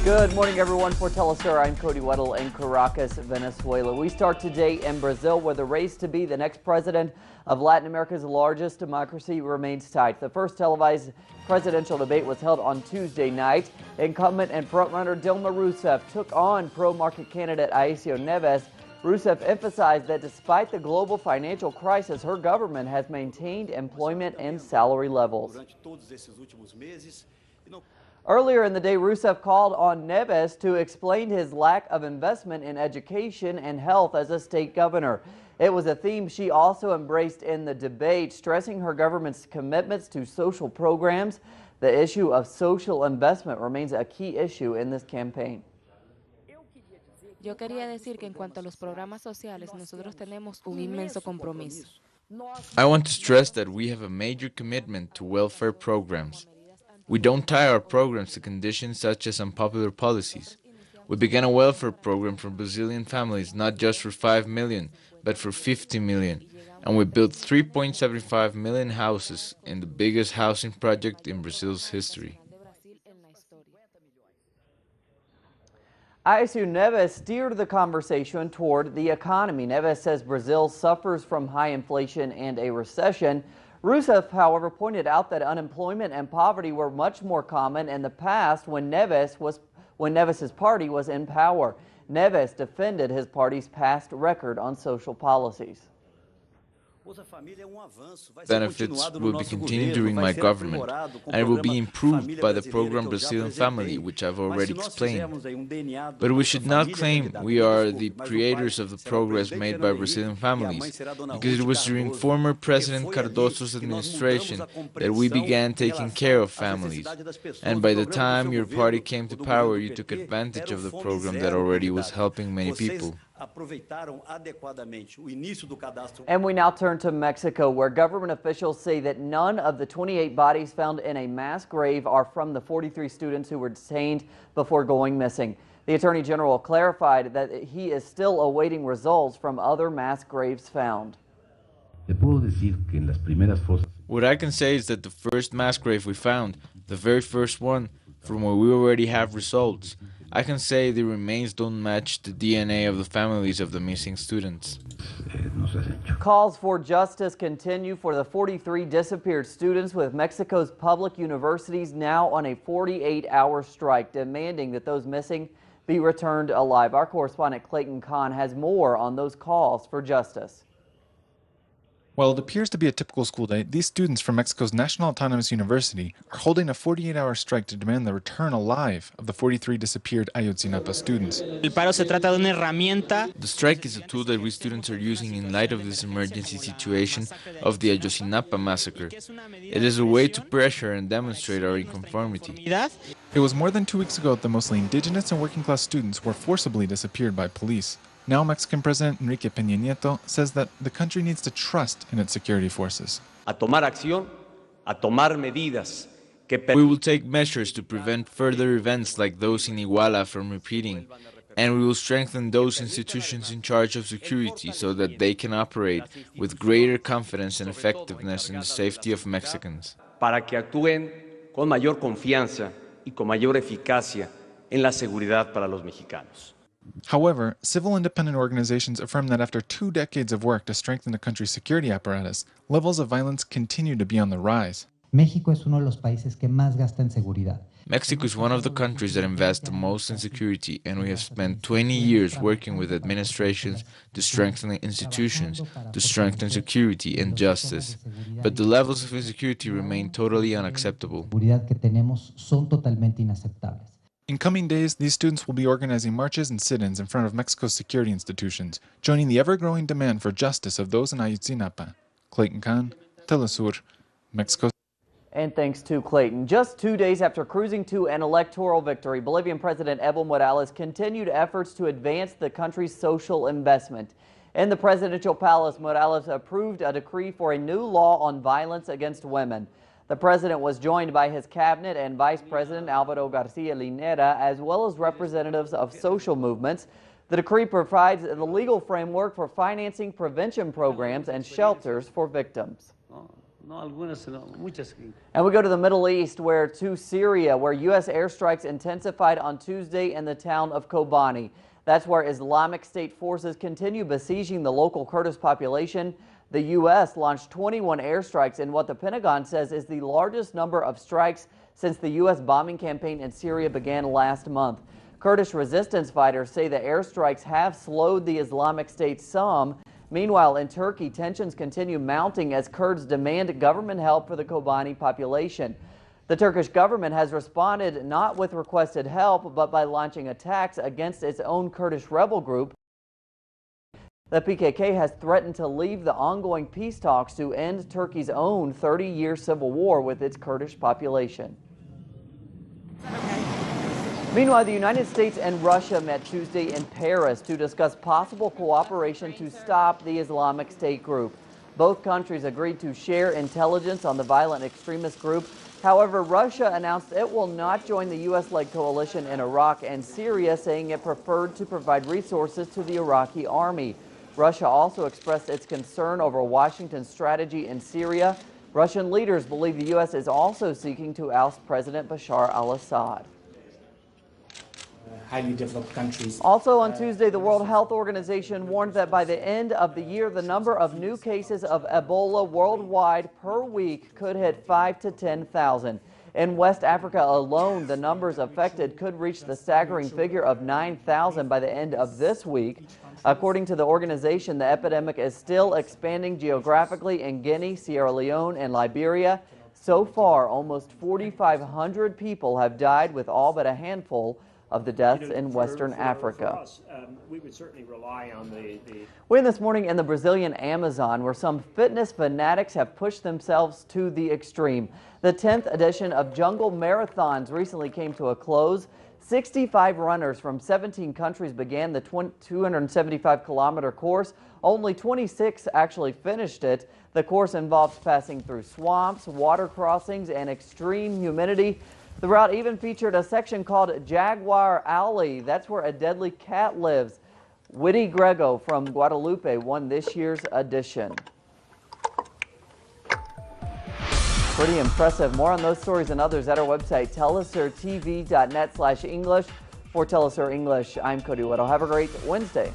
Good morning, everyone. For Telesur, I'm Cody Weddle in Caracas, Venezuela. We start today in Brazil, where the race to be the next president of Latin America's largest democracy remains tight. The first televised presidential debate was held on Tuesday night. Incumbent and frontrunner Dilma Rousseff took on pro-market candidate Aécio Neves. Rousseff emphasized that despite the global financial crisis, her government has maintained employment and salary levels. Earlier in the day, Rousseff called on Neves to explain his lack of investment in education and health as a state governor. It was a theme she also embraced in the debate, stressing her government's commitments to social programs. The issue of social investment remains a key issue in this campaign. Yo quería decir que en cuanto a los programas sociales, nosotros tenemos un inmenso compromiso. I want to stress that we have a major commitment to welfare programs. We don't tie our programs to conditions such as unpopular policies. We began a welfare program for Brazilian families, not just for 5 million, but for 50 million. And we built 3.75 million houses in the biggest housing project in Brazil's history. Aécio Neves steered the conversation toward the economy. Neves says Brazil suffers from high inflation and a recession. Rousseff, however, pointed out that unemployment and poverty were much more common in the past when Neves's party was in power. Neves defended his party's past record on social policies. Benefits will be continued during my government, and it will be improved by the program Brazilian Family, which I've already explained. But we should not claim we are the creators of the progress made by Brazilian families, because it was during former President Cardoso's administration that we began taking care of families. And by the time your party came to power, you took advantage of the program that already was helping many people. And we now turn to Mexico, where government officials say that none of the 28 bodies found in a mass grave are from the 43 students who were detained before going missing. The Attorney General clarified that he is still awaiting results from other mass graves found. What I can say is that the first mass grave we found, the very first one, from where we already have results, I can say the remains don't match the DNA of the families of the missing students. Calls for justice continue for the 43 disappeared students, with Mexico's public universities now on a 48-hour strike, demanding that those missing be returned alive. Our correspondent Clayton Kahn has more on those calls for justice. While it appears to be a typical school day, these students from Mexico's National Autonomous University are holding a 48-hour strike to demand the return alive of the 43 disappeared Ayotzinapa students. The strike is a tool that we students are using in light of this emergency situation of the Ayotzinapa massacre. It is a way to pressure and demonstrate our inconformity. It was more than 2 weeks ago that the mostly indigenous and working-class students were forcibly disappeared by police. Now Mexican President Enrique Peña Nieto says that the country needs to trust in its security forces. We will take measures to prevent further events like those in Iguala from repeating, and we will strengthen those institutions in charge of security so that they can operate with greater confidence and effectiveness in the safety of Mexicans. Para que actúen con mayor confianza y con mayor eficacia en la seguridad para los mexicanos. However, civil independent organizations affirm that after 2 decades of work to strengthen the country's security apparatus, levels of violence continue to be on the rise. México es uno de los países que más gasta en seguridad. Mexico is one of the countries that invest the most in security, and we have spent 20 years working with administrations to strengthen institutions, to strengthen security and justice. But the levels of insecurity remain totally unacceptable. In coming days, these students will be organizing marches and sit-ins in front of Mexico's security institutions, joining the ever-growing demand for justice of those in Ayotzinapa. Clayton Kahn, Telesur, Mexico. And thanks to Clayton. Just 2 days after cruising to an electoral victory, Bolivian President Evo Morales continued efforts to advance the country's social investment. In the presidential palace, Morales approved a decree for a new law on violence against women. The president was joined by his cabinet and Vice President Alvaro Garcia Linera, as well as representatives of social movements. The decree provides the legal framework for financing prevention programs and shelters for victims. And we go to the Middle East, to Syria, where U.S. airstrikes intensified on Tuesday in the town of Kobani. That's where Islamic State forces continue besieging the local Kurdish population. The U.S. launched 21 airstrikes in what the Pentagon says is the largest number of strikes since the U.S. bombing campaign in Syria began last month. Kurdish resistance fighters say the airstrikes have slowed the Islamic State some. Meanwhile, in Turkey, tensions continue mounting as Kurds demand government help for the Kobani population. The Turkish government has responded not with requested help, but by launching attacks against its own Kurdish rebel group. The PKK has threatened to leave the ongoing peace talks to end Turkey's own 30-year civil war with its Kurdish population. Meanwhile, the United States and Russia met Tuesday in Paris to discuss possible cooperation to stop the Islamic State group. Both countries agreed to share intelligence on the violent extremist group. However, Russia announced it will not join the U.S.-led coalition in Iraq and Syria, saying it preferred to provide resources to the Iraqi army. Russia also expressed its concern over Washington's strategy in Syria. Russian leaders believe the U.S. is also seeking to oust President Bashar al-Assad. Highly developed countries. Also on Tuesday, the World Health Organization warned that by the end of the year, the number of new cases of Ebola worldwide per week could hit 5,000 to 10,000. In West Africa alone, the numbers affected could reach the staggering figure of 9,000 by the end of this week. According to the organization, the epidemic is still expanding geographically in Guinea, Sierra Leone, and Liberia. So far, almost 4,500 people have died, with all but a handful of the deaths in Western Africa. We would certainly rely on We're this morning in the Brazilian Amazon, where some fitness fanatics have pushed themselves to the extreme. The 10th edition of Jungle Marathons recently came to a close. 65 runners from 17 countries began the 275-kilometer course. Only 26 actually finished it. The course involves passing through swamps, water crossings, and extreme humidity. The route even featured a section called Jaguar Alley. That's where a deadly cat lives. Witty Grego from Guadalupe won this year's edition. Pretty impressive. More on those stories and others at our website, telesurtv.net/English. For Telesur English, I'm Cody Weddle. Have a great Wednesday.